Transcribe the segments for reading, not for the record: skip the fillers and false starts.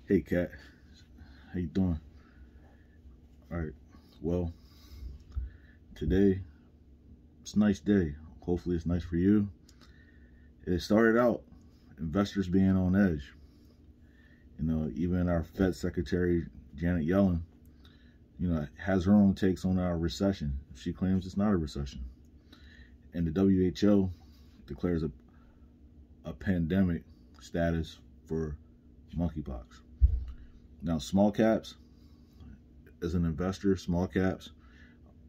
Hey, Kat. How you doing? All right. Well, today it's a nice day. Hopefully, it's nice for you. It started out investors being on edge. Even our Fed Secretary Janet Yellen, has her own takes on our recession. She claims it's not a recession, and the WHO declares a pandemic status for monkeypox. Now, small caps, as an investor, small caps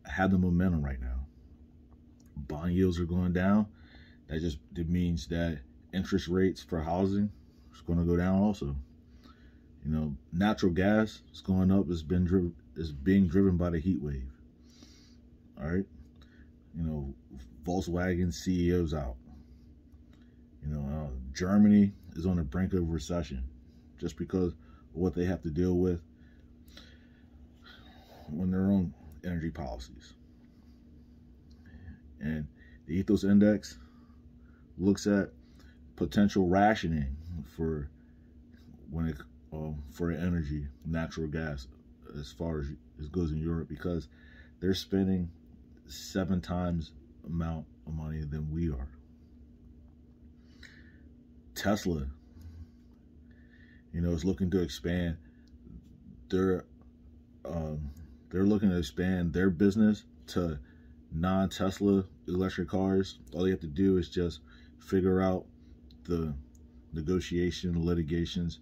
have the momentum right now. Bond yields are going down. It means that interest rates for housing is going to go down also. Natural gas is going up. Is being driven by the heat wave. All right. Volkswagen CEO's out. Germany is on the brink of recession just because of what they have to deal with on their own energy policies. And the Ethos Index looks at potential rationing for for energy, natural gas, as far as it goes in Europe, because they're spending 7 times amount of money than we are. Tesla, is looking to expand. They're looking to expand their business to non-Tesla electric cars. All they have to do is just figure out the negotiation, litigations,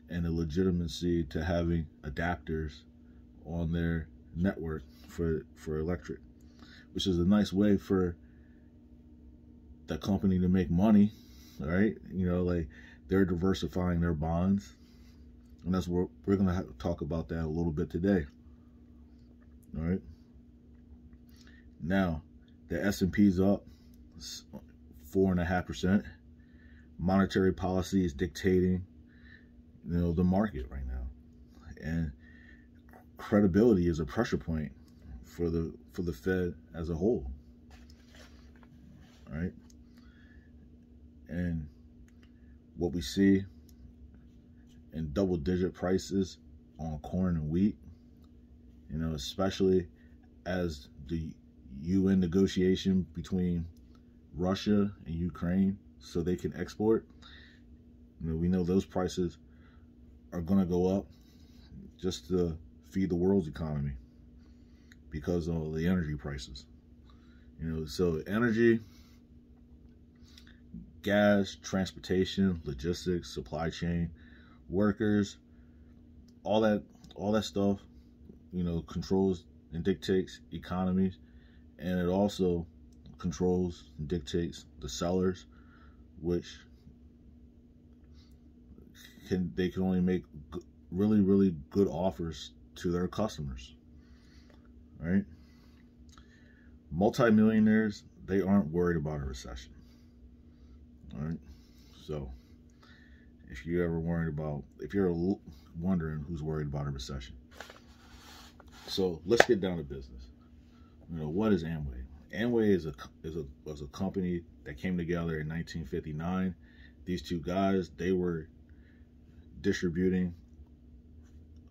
and the legitimacy to having adapters on their network for electric, which is a nice way for the company to make money. All right, like they're diversifying their bonds, and that's what we're going to talk about that a little bit today. All right. Now, the S&P's up 4.5%. Monetary policy is dictating, the market right now, and credibility is a pressure point for the Fed as a whole. All right. And what we see in double-digit prices on corn and wheat, especially as the UN negotiation between Russia and Ukraine so they can export, we know those prices are going to go up just to feed the world's economy because of the energy prices. So energy, gas, transportation, logistics, supply chain, workers, all that stuff, controls and dictates economies, and it also controls and dictates the sellers, which can only make really, really good offers to their customers. Right? Multimillionaires, they aren't worried about a recession. All right. So if you're wondering who's worried about a recession, so let's get down to business. What is Amway? Amway was a company that came together in 1959. These two guys, they were distributing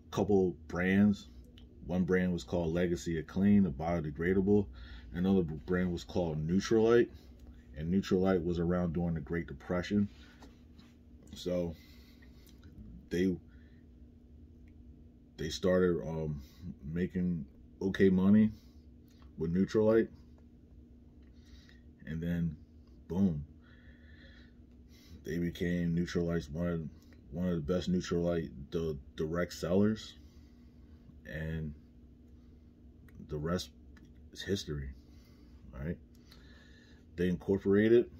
a couple brands. One brand was called Legacy of Clean, a biodegradable. Another brand was called Nutrilite, and Nutrilite was around during the Great Depression. So they started making okay money with Nutrilite, and then boom, they became Nutrilite's one of the best Nutrilite direct sellers, and the rest is history. All right, they incorporated,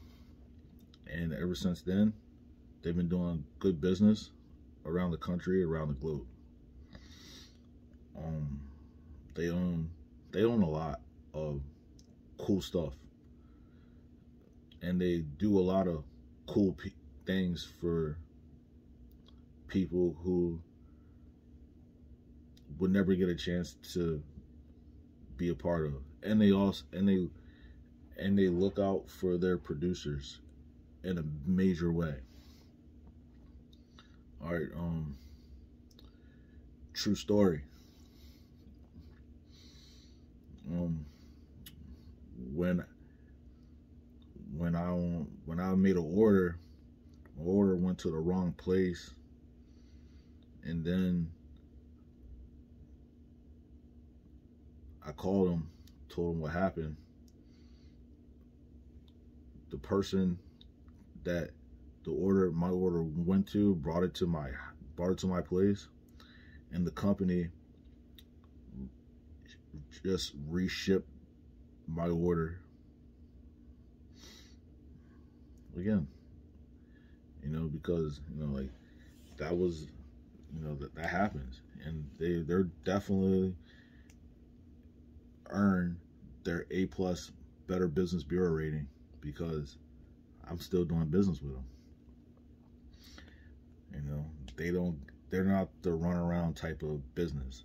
and ever since then, they've been doing good business around the country, around the globe. They own a lot of cool stuff, and they do a lot of cool things for people who would never get a chance to be a part of. And they look out for their producers in a major way. All right, true story. When I made an order, my order went to the wrong place, and then I called them, told them what happened. The person that my order went to brought it to my place, and the company just reshipped my order again. Because like that was, that happens, and they're definitely earned their A+ Better Business Bureau rating, because I'm still doing business with them. They're not the runaround type of business.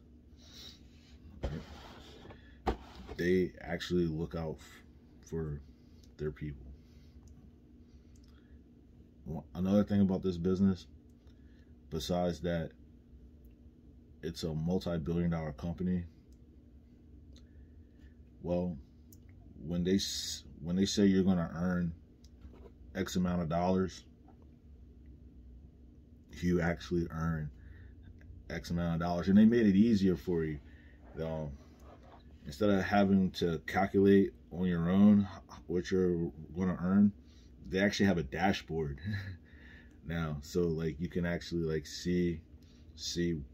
Right? They actually look out for their people. Another thing about this business, besides that it's a multi-billion-dollar company, well, when they say you're going to earn X amount of dollars, you actually earn X amount of dollars. And they made it easier for you. Instead of having to calculate on your own what you're going to earn, they actually have a dashboard now, so like you can actually like see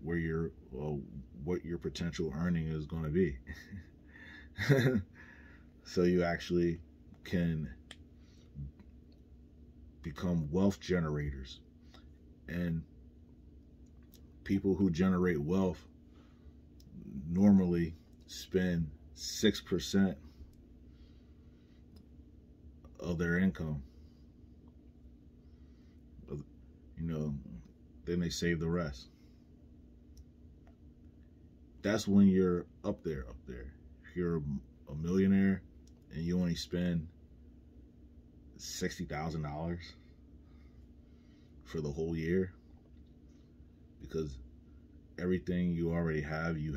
where what your potential earning is going to be. So you actually can become wealth generators. And people who generate wealth normally spend 6% of their income. Then they save the rest. That's when you're up there. If you're a millionaire and you only spend $60,000 for the whole year, because everything you already have, you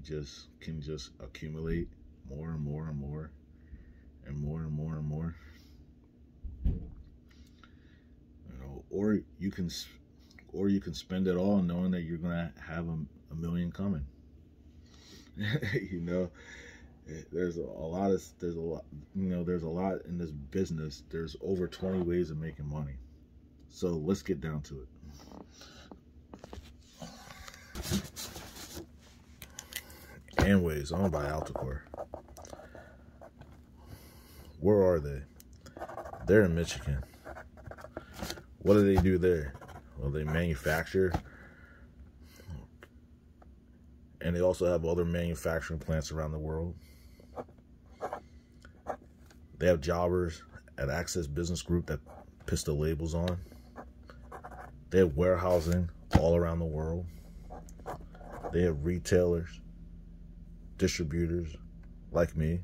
just can just accumulate more and more and more and more and more and more. Or you can spend it all knowing that you're gonna have a million coming. There's a lot in this business. There's over 20 ways of making money. So let's get down to it. Amway's owned by Alticor. Where are they? They're in Michigan. What do they do there? Well, they manufacture, and they also have other manufacturing plants around the world. They have jobbers at Access Business Group that pistol labels on. They have warehousing all around the world. They have retailers, distributors like me,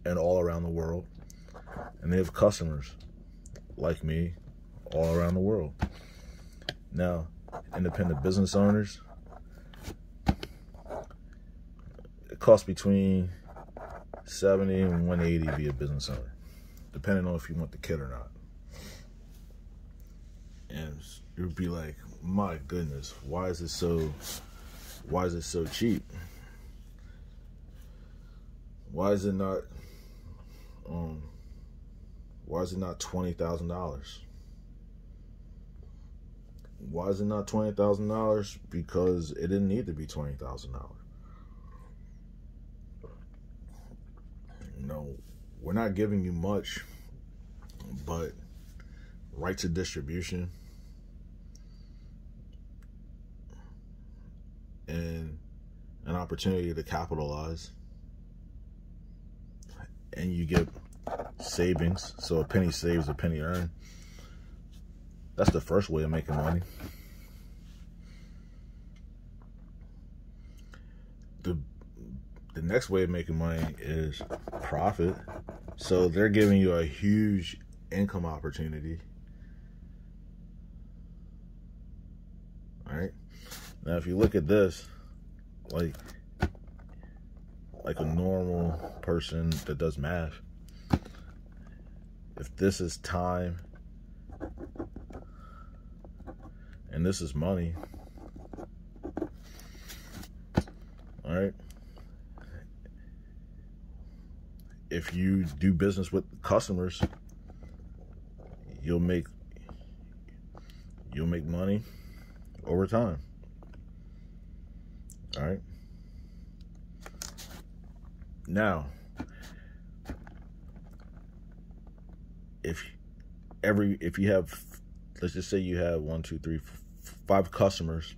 and all around the world. And they have customers like me all around the world. Now, independent business owners, it costs between $70 and $180 to be a business owner, depending on if you want the kit or not. And you'd be like, my goodness, why is it so cheap? Why is it not $20,000? Why is it not $20,000? Because it didn't need to be $20,000. We're not giving you much, but rights of distribution and an opportunity to capitalize, and you get savings. So a penny saves, a penny earned. That's the first way of making money. The next way of making money is profit. So they're giving you a huge income opportunity. All right. Now, if you look at this, like a normal person that does math, if this is time and this is money, all right? If you do business with customers, you'll make money over time. All right. Now, if you have, let's just say you have 1, 2, 3, 5 customers,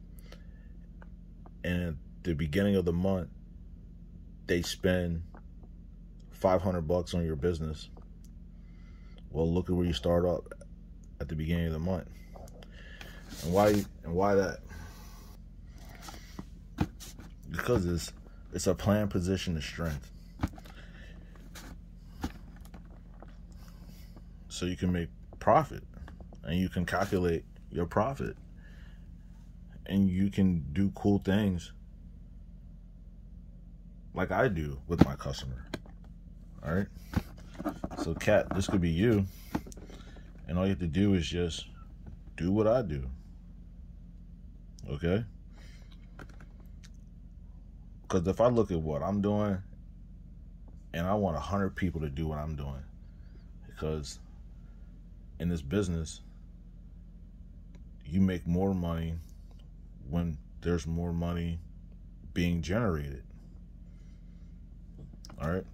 and at the beginning of the month they spend $500 on your business. Well, look at where you start up at the beginning of the month. And why that? Because it's a planned position of strength. So you can make profit, and you can calculate your profit, and you can do cool things like I do with my customer. All right. So, Kat, this could be you, and all you have to do is just do what I do. Okay? Because if I look at what I'm doing, and I want 100 people to do what I'm doing, because in this business, you make more money when there's more money being generated. All right?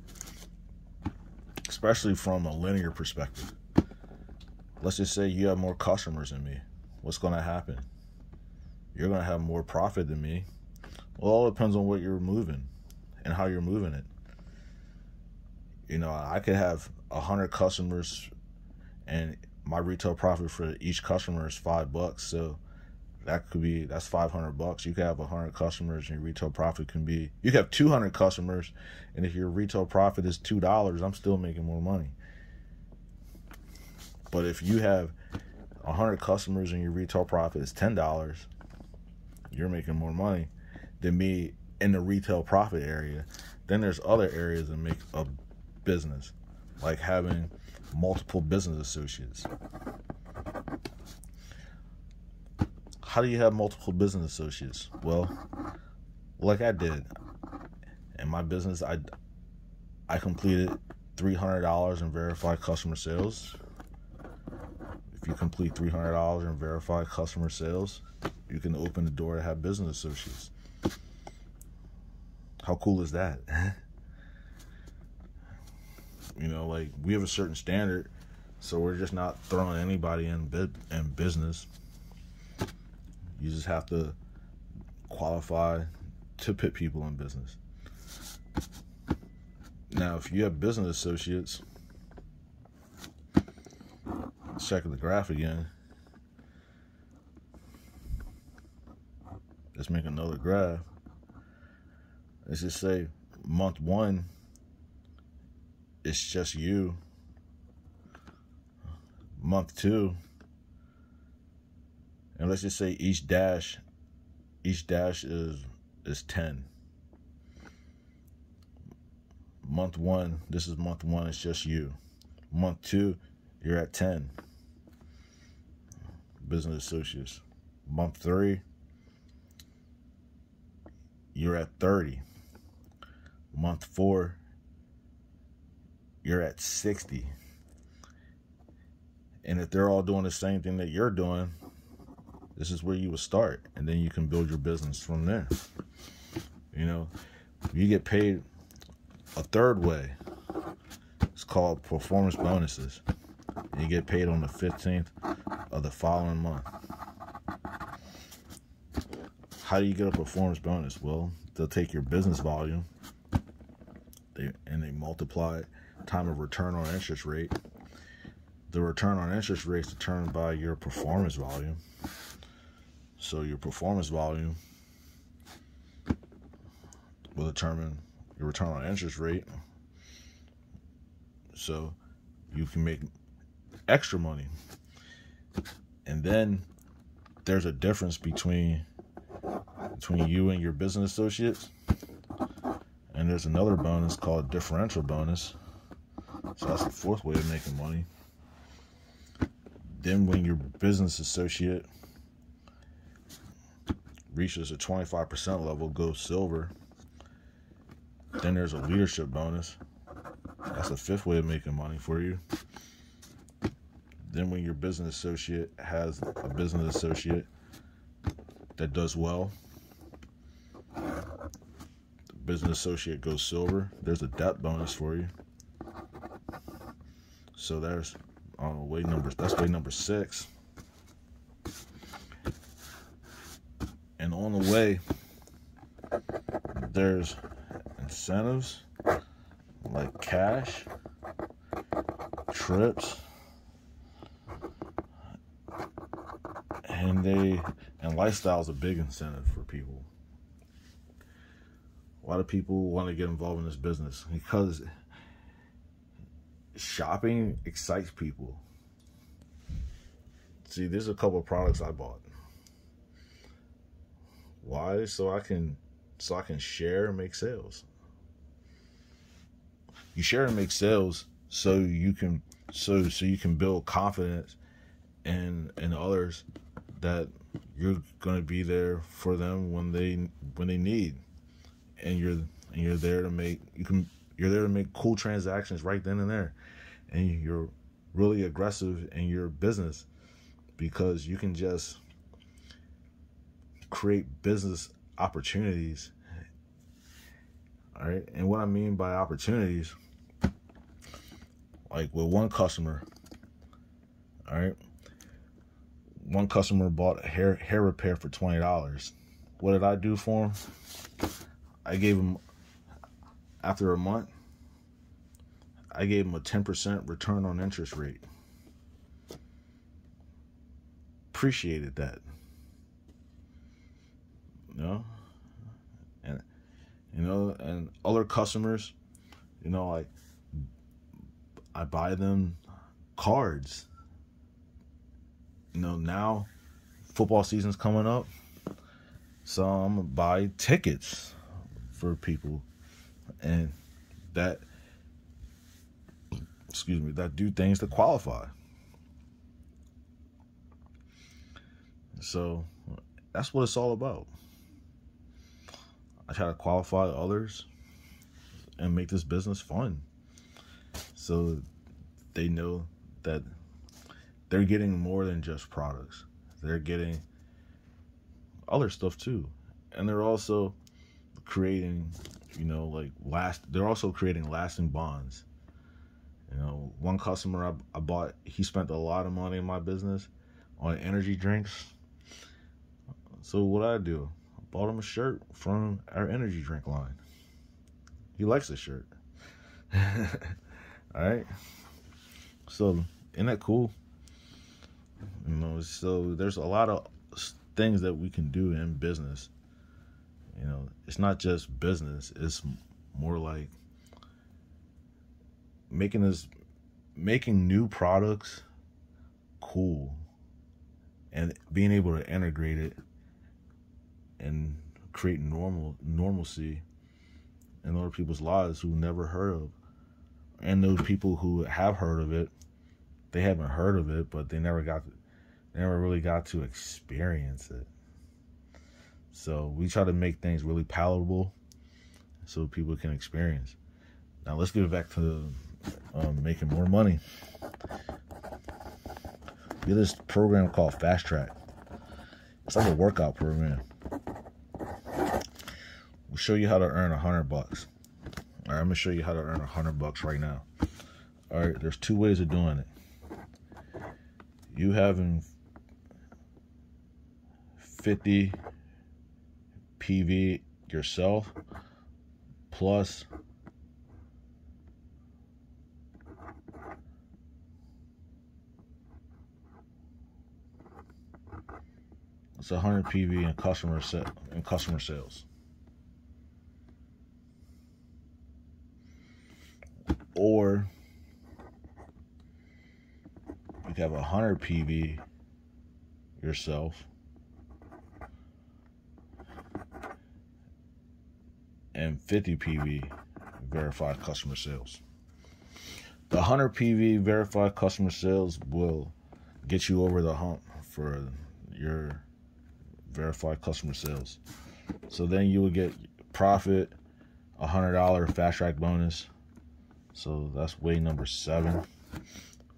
Especially from a linear perspective. Let's just say you have more customers than me. What's going to happen? You're going to have more profit than me. Well, it all depends on what you're moving and how you're moving it. You know, I could have 100 customers, and my retail profit for each customer is $5. So that's $500. You could have 100 customers, and your retail profit can be, you could have 200 customers, and if your retail profit is $2, I'm still making more money. But if you have 100 customers and your retail profit is $10, you're making more money than me in the retail profit area. Then there's other areas that make a business, like having multiple business associates. How do you have multiple business associates? Well, like I did in my business, I completed $300 in verified customer sales. If you complete $300 in verified customer sales, you can open the door to have business associates. How cool is that? You know, like, we have a certain standard, so we're just not throwing anybody in business. You just have to qualify to put people in business. Now, if you have business associates, let's check the graph again. Let's make another graph. Let's just say month 1, it's just you. Month 2, and let's just say each dash is 10. Month 1, this is month 1, it's just you. Month 2, you're at 10 business associates. Month 3, you're at 30. Month 4, you're at 60. And if they're all doing the same thing that you're doing, this is where you would start, and then you can build your business from there. You know, you get paid a third way. It's called performance bonuses. You get paid on the 15th of the following month. How do you get a performance bonus? Well, they'll take your business volume and they multiply it time of return on interest rate. The return on interest rate is determined by your performance volume. So your performance volume will determine your return on interest rate. So you can make extra money. And then there's a difference between between you and your business associates. And there's another bonus called differential bonus. So that's the fourth way of making money. Then when your business associate reaches a 25% level, goes silver, then there's a leadership bonus. That's the fifth way of making money for you. Then when your business associate has a business associate that does well, the business associate goes silver, there's a debt bonus for you. So there's that's way number 6. And on the way, there's incentives like cash, trips, and lifestyle is a big incentive for people. A lot of people want to get involved in this business because shopping excites people. See, there's a couple of products I bought. Why? So I can share and make sales. You share and make sales so you can build confidence in others that you're going to be there for them when they need, and you're there to make cool transactions right then and there, and you're really aggressive in your business because you can just create business opportunities. All right, and what I mean by opportunities, like with one customer, all right, one customer bought a hair repair for $20. What did I do for him? I gave him, after a month, I gave him a 10% return on interest rate. Appreciated that. And other customers, like I buy them cards. Now football season's coming up, so I'm gonna buy tickets for people, and that do things to qualify. So that's what it's all about. I try to qualify others and make this business fun, so they know that they're getting more than just products. They're getting other stuff too. And they're also creating, they're also creating lasting bonds. One customer I bought, he spent a lot of money in my business on energy drinks. So what I do, I bought him a shirt from our energy drink line. He likes the shirt. All right. So isn't that cool? So there's a lot of things that we can do in business. It's not just business. It's more like making new products cool and being able to integrate it and create normalcy in other people's lives who never heard of, and those people who have heard of it, they haven't heard of it, but they never really got to experience it. So we try to make things really palatable so people can experience. Now let's get back to making more money. We have this program called Fast Track. It's like a workout program. We'll show you how to earn $100. All right, I'm gonna show you how to earn $100 right now. All right, there's 2 ways of doing it. You having 50 PV yourself plus it's 100 PV in customer sales. Or you have 100 PV yourself and 50 PV verified customer sales. The 100 PV verified customer sales will get you over the hump for your verified customer sales. So then you will get profit, $100 fast track bonus. So that's way number 7,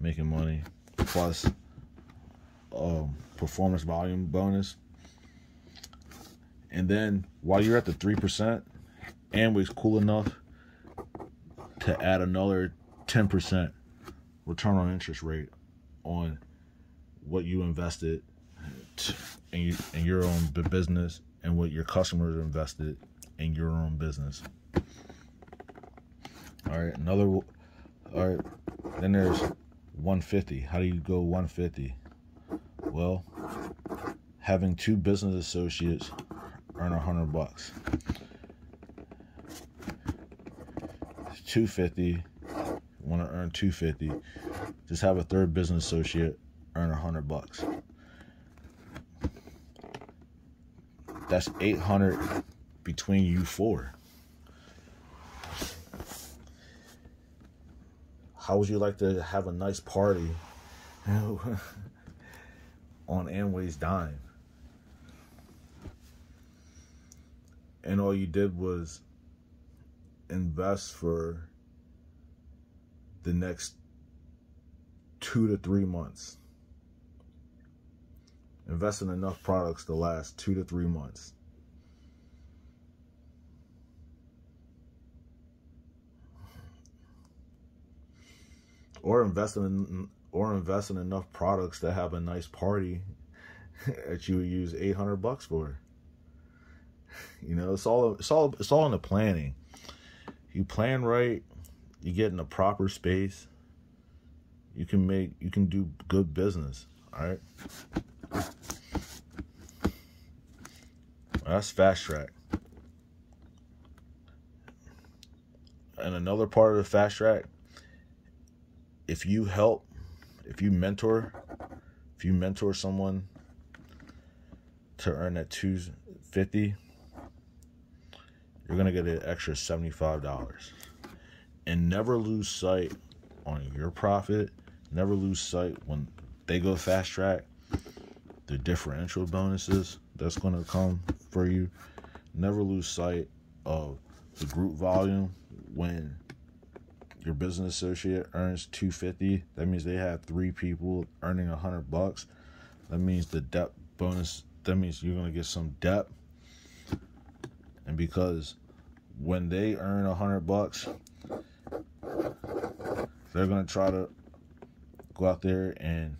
making money, plus performance volume bonus. And then while you're at the 3%, Amway's cool enough to add another 10% return on interest rate on what you invested in your own business and what your customers invested in your own business. All right, then there's 150. How do you go 150? Well, having 2 business associates earn $100. 250. Want to earn 250? Just have a 3rd business associate earn $100. That's 800 between you 4. How would you like to have a nice party on Amway's dime? And all you did was invest for the next 2 to 3 months. Invest in enough products to last 2 to 3 months. Or invest in enough products to have a nice party that you would use $800 for. You know, it's all in the planning. You plan right, you get in the proper space, you can do good business. All right. That's fast track. And another part of the fast track, if you mentor someone to earn that $250, you're gonna get an extra $75. And never lose sight on your profit. Never lose sight when they go fast track, the differential bonuses that's gonna come for you. Never lose sight of the group volume. When your business associate earns $250, that means they have 3 people earning $100. That means the depth bonus. That means you're gonna get some depth. And because when they earn $100, they're gonna try to go out there and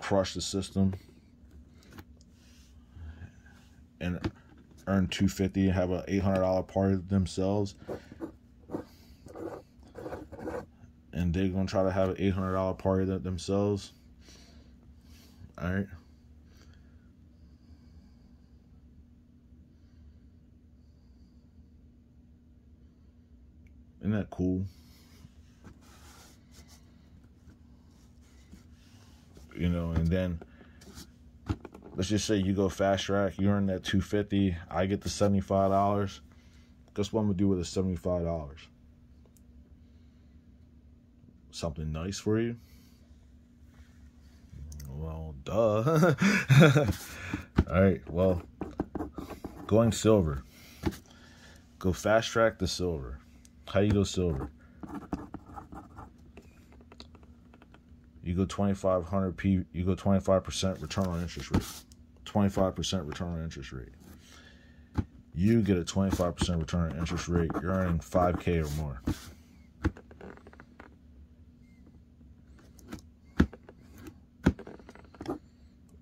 crush the system and earn $250 and have an $800 party themselves. And they're gonna try to have an $800 party themselves. All right. Isn't that cool? You know, and then let's just say you go fast track, you earn that $250, I get the $75. Guess what I'm gonna do with the $75? Something nice for you? Well, duh. All right, well, going silver. Go fast track to silver. How do you go silver? You go 2,500 P. You go 25% return on interest rate. 25% return on interest rate. You get a 25% return on interest rate. You're earning $5K or more.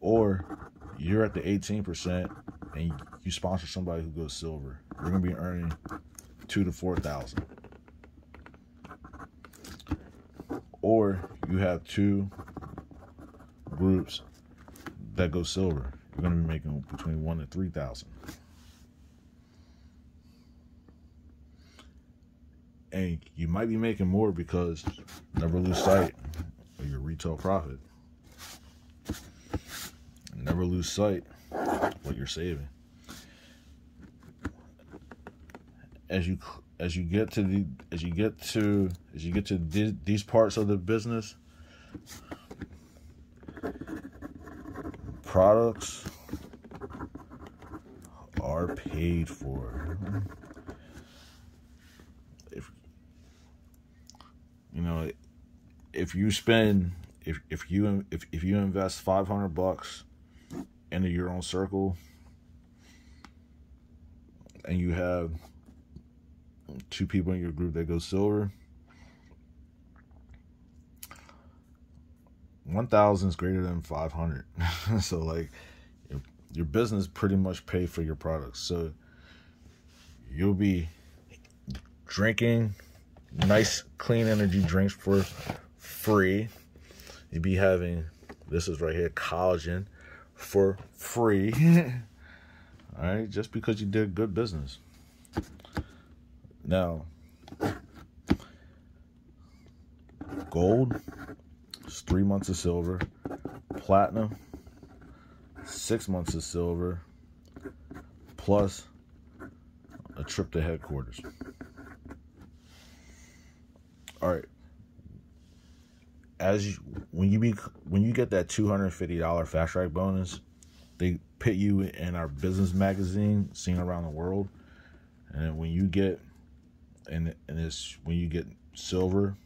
Or you're at the 18% and you sponsor somebody who goes silver. You're gonna be earning $2,000 to $4,000. Or you have 2 groups that go silver. You're going to be making between $1,000 to $3,000. And you might be making more because never lose sight of your retail profit. Never lose sight of what you're saving. as you get to these parts of the business, products are paid for. If you know, if you invest $500 into your own circle, and you have 2 people in your group that go silver, 1,000 is greater than 500. So like your business pretty much pay for your products. So you'll be drinking nice clean energy drinks for free. You'll be having, this is right here, collagen for free. All right, just because you did good business. Now, gold is 3 months of silver, platinum 6 months of silver, plus a trip to headquarters. All right. When you get that $250 fast track bonus, they put you in our business magazine, Seen Around the World. And when you get when you get silver,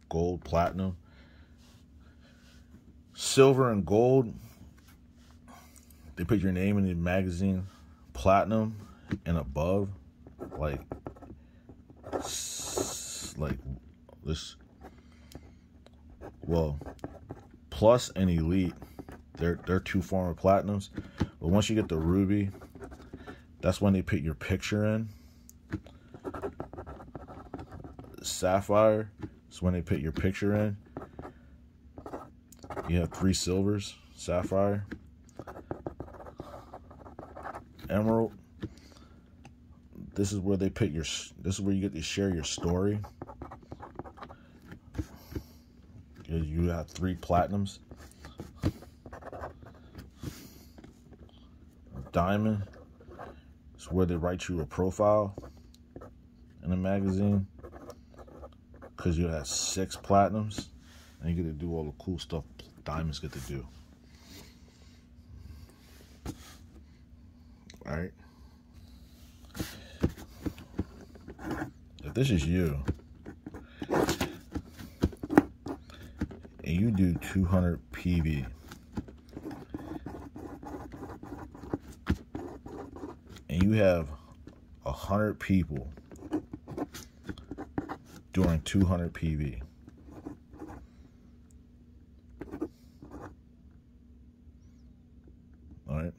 gold, platinum, silver and gold, they put your name in the magazine. Platinum and above, like this. Well, plus and elite, they're 2 former platinums. But once you get the ruby, that's when they put your picture in. Sapphire is when they put your picture in. You have 3 silvers. Sapphire, emerald. This is where they put your. This is where you get to share your story. You have 3 platinums. Diamond is where they write you a profile in a magazine, because you have 6 platinums, and you get to do all the cool stuff diamonds get to do. All right. If this is you, and you do 200 PV, and you have 100 people doing 200 PV, all right,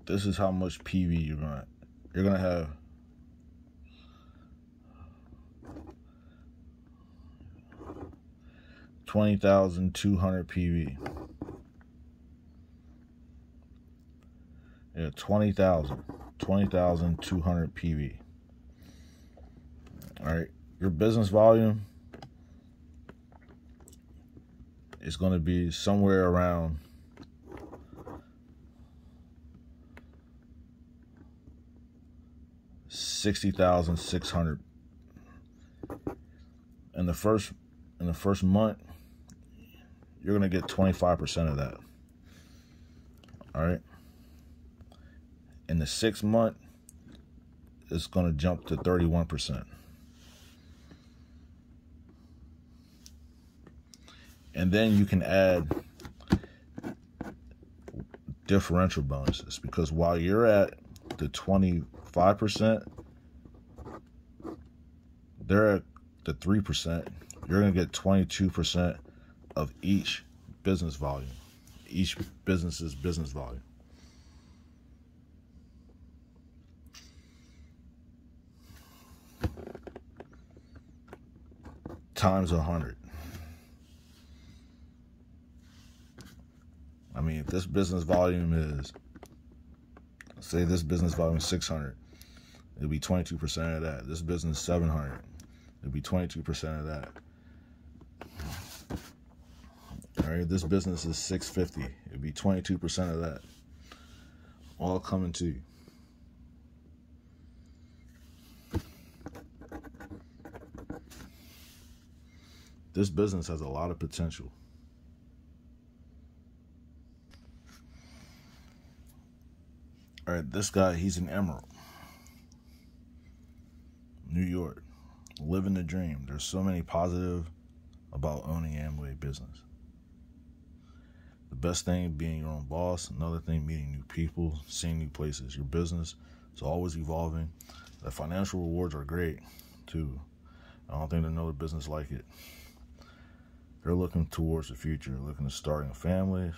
this is how much PV you're gonna have. $20,200 PV. Yeah, 20,200 PV. All right, your business volume is going to be somewhere around $60,600 in the first month. You're going to get 25% of that. All right. In the 6th month, it's going to jump to 31%. And then you can add differential bonuses, because while you're at the 25%, they're at the 3%. You're going to get 22% of each business volume, each business's business volume. Times 100. I mean, if this business volume is Say this business volume is 600. It'll be 22% of that. This business 700. It'll be 22% of that. All right, this business is 650. It'll be 22% of that. All coming to you. This business has a lot of potential. All right, this guy, he's an Emerald. New York. Living the dream. There's so many positive about owning Amway business. The best thing being your own boss. Another thing, meeting new people, seeing new places. Your business is always evolving. The financial rewards are great too. I don't think there's another business like it. They're looking towards the future, looking to starting a family,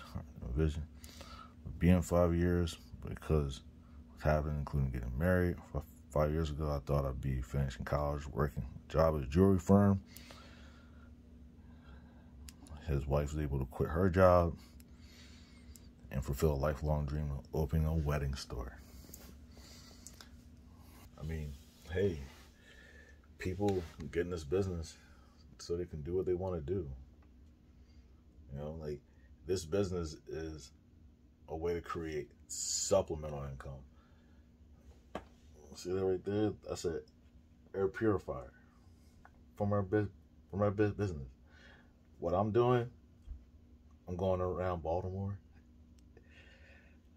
a vision. Being 5 years, because what's happening, including getting married. 5 years ago, I thought I'd be finishing college, working a job at a jewelry firm. His wife was able to quit her job and fulfill a lifelong dream of opening a wedding store. I mean, hey, people get in this business so they can do what they want to do. You know, like, this business is a way to create supplemental income. See that right there? That's an air purifier from our business. What I'm doing, I'm going around Baltimore.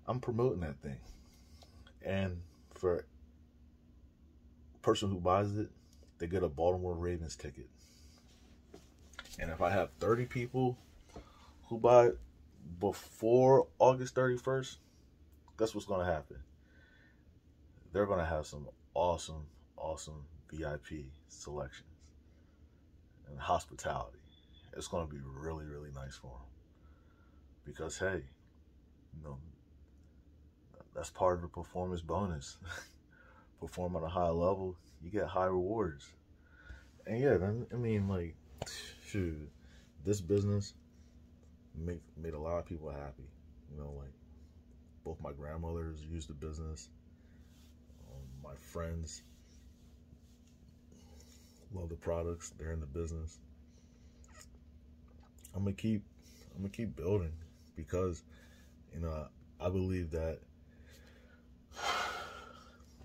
I'm promoting that thing. And for a person who buys it, they get a Baltimore Ravens ticket. And if I have 30 people who buy it before August 31st, guess what's going to happen? They're going to have some awesome VIP selections and hospitality. It's going to be really, really nice for them. Because, hey, you know, that's part of the performance bonus. Perform at a high level, you get high rewards. And yeah, I mean, like, shoot, this business made a lot of people happy. You know, like, both my grandmothers used the business. My friends love the products. They're in the business. I'm gonna keep building, because, you know, I believe that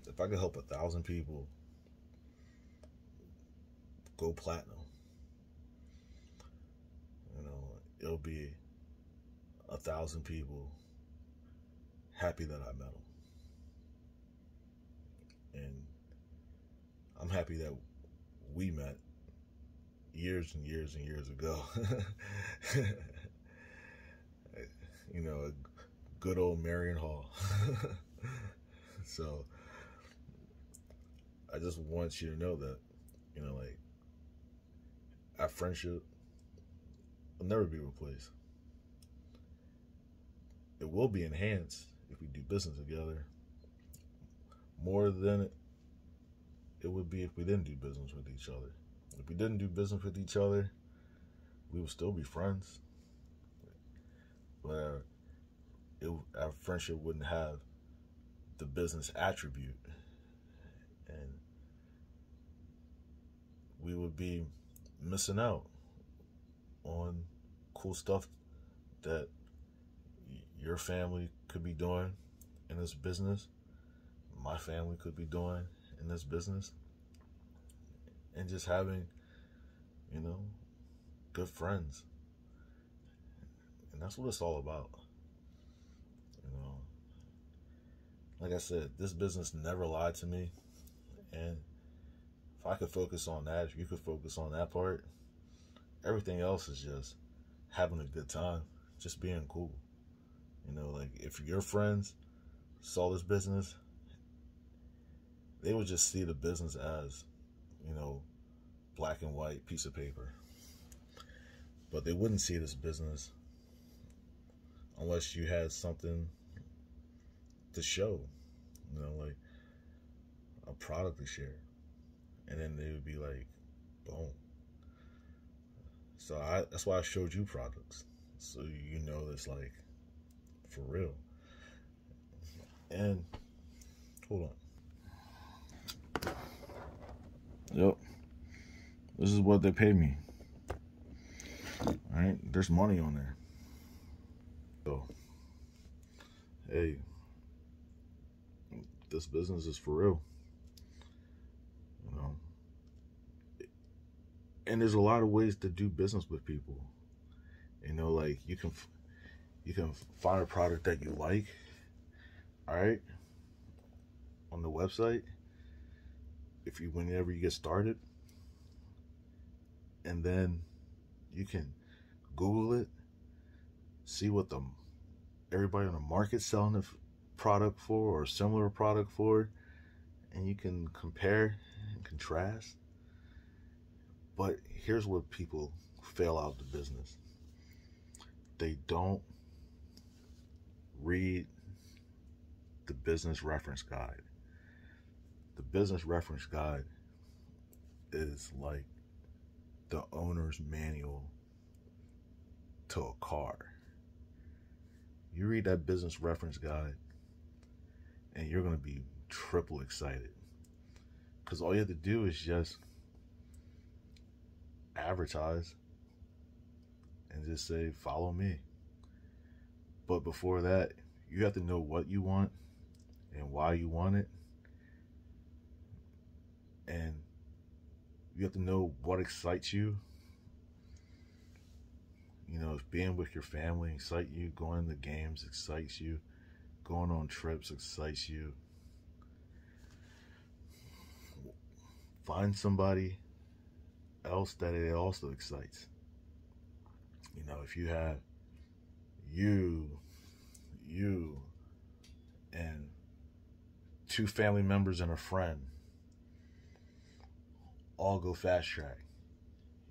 if I could help 1,000 people go platinum, you know, it'll be 1,000 people happy that I met them. And I'm happy that we met years and years and years ago. You know, a good old Marion Hall. So I just want you to know that, you know, like, our friendship will never be replaced. It will be enhanced if we do business together more than it would be if we didn't do business with each other. If we didn't do business with each other, we would still be friends, but our friendship wouldn't have the business attribute, and we would be missing out on cool stuff that your family could be doing in this business, my family could be doing in this business, and just having, you know, good friends. And that's what it's all about. You know, like I said, this business never lied to me, and if I could focus on that, if you could focus on that part, everything else is just having a good time, just being cool. You know, like, if your friends saw this business, they would just see the business as, you know, black and white piece of paper. But they wouldn't see this business unless you had something to show, you know, like a product to share. And then they would be like, boom. So that's why I showed you products, so you know it's like for real. And Hold on. Yep. This is what they pay me. Alright? There's money on there. So, hey, this business is for real. You know? And there's a lot of ways to do business with people. You know, like you can find a product that you like, all right, on the website. Whenever you get started, and then you can Google it, see what everybody on the market's selling the product for or similar product for, and you can compare and contrast. But here's what people fail out of the business. They don't read the business reference guide. The business reference guide is like the owner's manual to a car. You read that business reference guide and you're going to be triple excited, because all you have to do is just advertise and just say, follow me. But before that, you have to know what you want and why you want it. And you have to know what excites you. You know, if being with your family excites you, going to games excites you, going on trips excites you, find somebody else that it also excites. You know, if you have you and 2 family members and a friend all go fast track,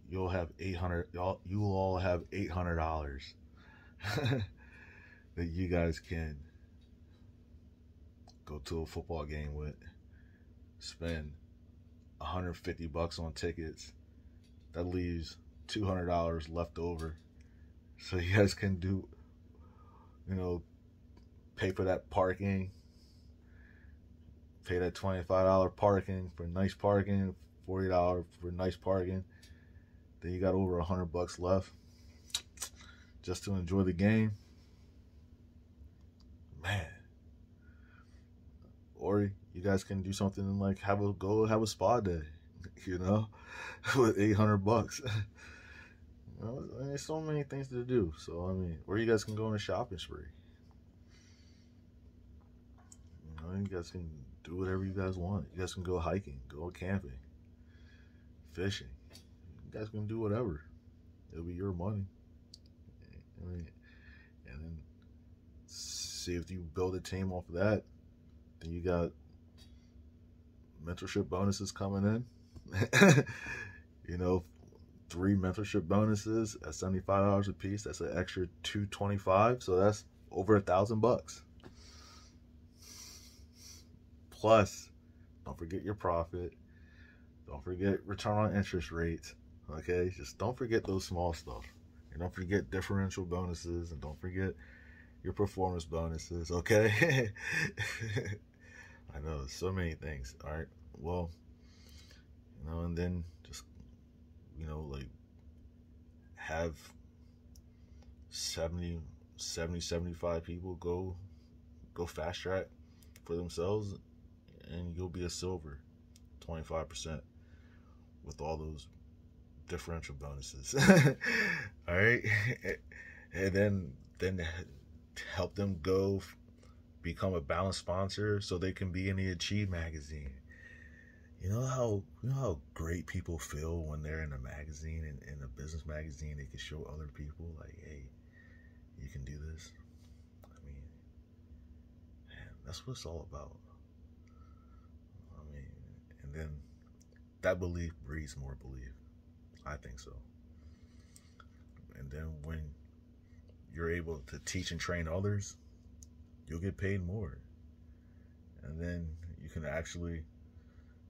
you'll have $800. You will all have $800 that you guys can go to a football game with. Spend $150 on tickets. That leaves $200 left over, so you guys can do, you know, pay for that parking. Pay that $25 parking for nice parking, $40 for nice parking. Then you got over $100 left just to enjoy the game. Man. Or you guys can do something like have a spa day, you know, with $800. You know, there's so many things to do. So I mean, or you guys can go on a shopping spree. You know, you guys can do whatever you guys want. You guys can go hiking, go camping, fishing. You guys can do whatever. It'll be your money. I mean, and then see if you build a team off of that. Then you got mentorship bonuses coming in. You know, 3 mentorship bonuses at $75 a piece. That's an extra $225. So that's over $1,000. Plus, don't forget your profit. Don't forget return on interest rates. Okay, just don't forget those small stuff. And don't forget differential bonuses, and don't forget your performance bonuses. Okay. I know, so many things. All right. Well, you know, and then just, you know, like have 75 people go fast track for themselves, and you'll be a silver 25% with all those differential bonuses. All right. And then help them go become a balanced sponsor so they can be in the Achieve magazine. You know how great people feel when they're in a magazine, and in a business magazine, they can show other people like, hey, you can do this. I mean, man, that's what it's all about. I mean, and then that belief breeds more belief. I think so. And then when you're able to teach and train others, you'll get paid more. And then you can actually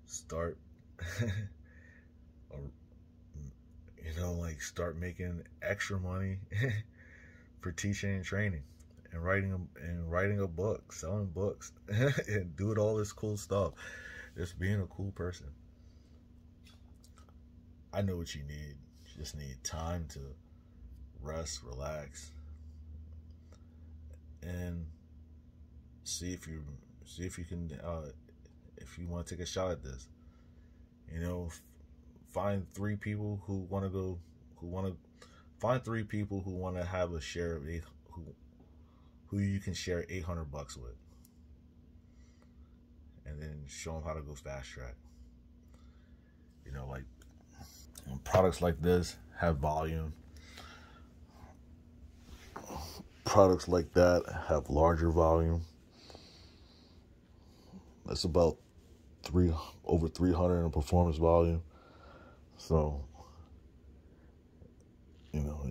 start, you know, like start making extra money for teaching and training. writing a book, selling books, and doing all this cool stuff. Just being a cool person. I know what you need. You just need time to rest, relax, and see if you can if you want to take a shot at this. You know, find three people who want to go, who want to find three people who want to have a share of who you can share $800 with, and then show them how to go fast track. You know, like products like this have volume. Products like that have larger volume. That's about over 300 in performance volume. So, you know,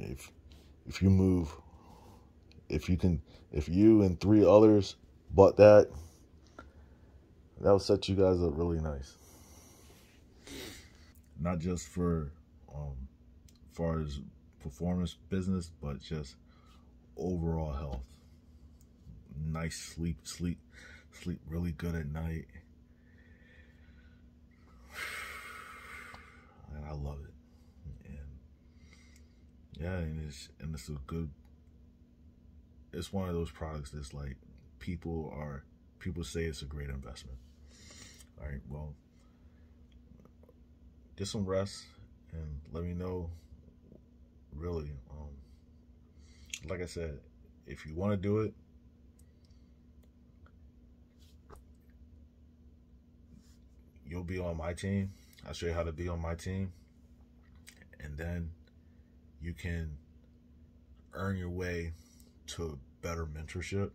if you move, if you and three others bought that will set you guys up really nice. Not just for far as performance business, but just overall health. Nice sleep really good at night. And I love it. And yeah, and it's a good, it's one of those products that's like people say it's a great investment. All right, well, get some rest and let me know. Really, like I said, if you want to do it, you'll be on my team. I'll show you how to be on my team, and then you can earn your way to better mentorship.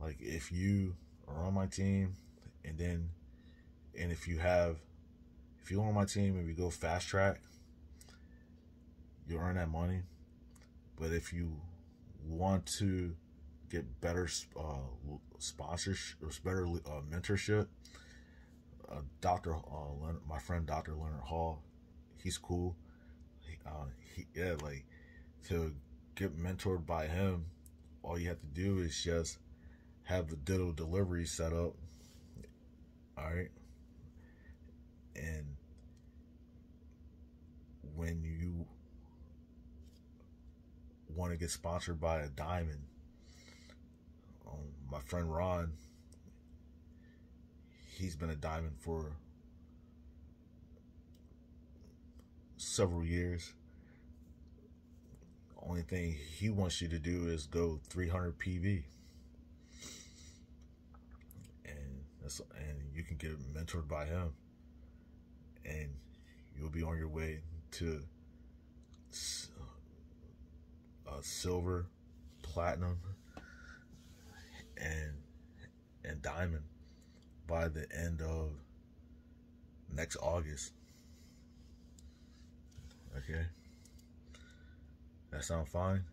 Like if you are on my team, and if you're on my team and we go fast track, you earn that money. But if you want to get better sponsorship or better mentorship, my friend Dr. Leonard Hall, he's cool. Like to get mentored by him, all you have to do is just have the ditto delivery set up. All right, and when you want to get sponsored by a diamond, my friend Ron, he's been a diamond for several years. Only thing he wants you to do is go 300 PV, and you can get mentored by him, and you'll be on your way to silver, platinum, and diamond by the end of next August. Okay, that sound fine?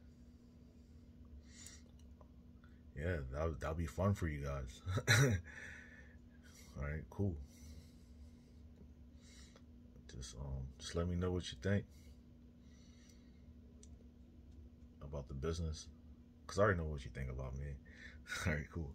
Yeah, that'll be fun for you guys. All right, cool. Just let me know what you think about the business, because I already know what you think about me. All right, cool.